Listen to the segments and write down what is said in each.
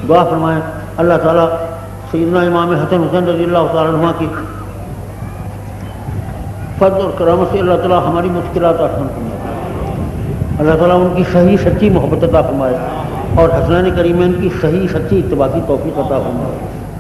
دعا فرمائیں اللہ تعالیٰ سیدنا امام حسن حسین رضی اللہ تعالیٰ عنہ کی فضل اور کرامت سے اللہ تعالیٰ ہماری مشکلات آسان فرمائے، اللہ تعالیٰ ان کی صحیح سچی محبت عطا فرمائے اور حسنین کریمین کی صحیح سچی اتباع کی توفیق عطا فرمائے،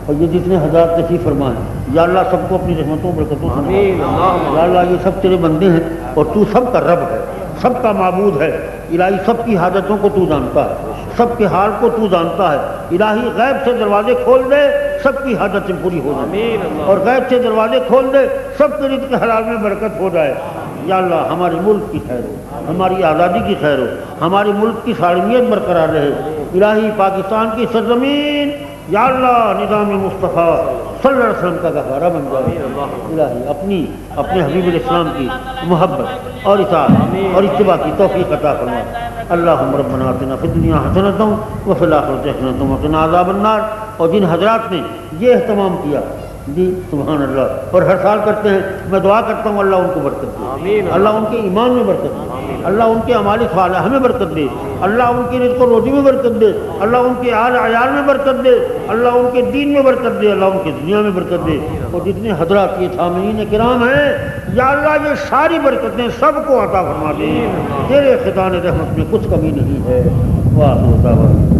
اور یہ جتنے حضرات تشریف فرمائیں یا اللہ سب کو اپنی رحمتوں برکتوں سے، یا اللہ یہ سب تیرے بندے ہیں اور تو سب کا رب ہے، سب کا معبود ہے، الہی سب کی حاجتوں کو تو جانتا ہے، سب کے حال کو تو جانتا ہے، الہی غیب سے دروازے کھول دے سب کی حاجتیں پوری ہو جائیں، اور غیب سے دروازے کھول دے سب کے رزق حلال میں برکت ہو جائے۔ یا اللہ ہمارے ملک کی خیر ہو، ہماری آزادی کی خیر ہو، ہمارے ملک کی سالمیت برقرار رہے، الہی پاکستان کی سرزمین یا اللہ نظام مصطفیٰ صلی اللہ علیہ وسلم کا گہوارہ بن جائے، الہی اپنے حبیب الاسلام کی محبت اور اطاعت اور اتباع کی توفیق عطا فرما۔ اللہم ربنا آتنا فی الدنیا حسنۃ وفی الآخرۃ حسنۃ وقنا عذاب النار۔ اور جن حضرات نے یہ اہتمام کیا جی سبحان اللہ اور ہر سال کرتے ہیں، میں دعا کرتا ہوں اللہ ان کو برکت دے، اللہ ان کے ایمان میں برکت دے، اللہ ان کے اعمال صالحہ میں برکت دے، اللہ ان کی رزق و روزی میں برکت دے، اللہ ان کے آل عیال میں برکت دے، اللہ ان کے دین میں برکت دے، اللہ ان کی دنیا میں برکت دے۔ اور جتنے حضرات یہ سامعین کرام ہیں یا اللہ یہ ساری برکتیں سب کو عطا فرما دے، تیرے خزانۂ رحمت میں کچھ کمی نہیں ہے۔ واہ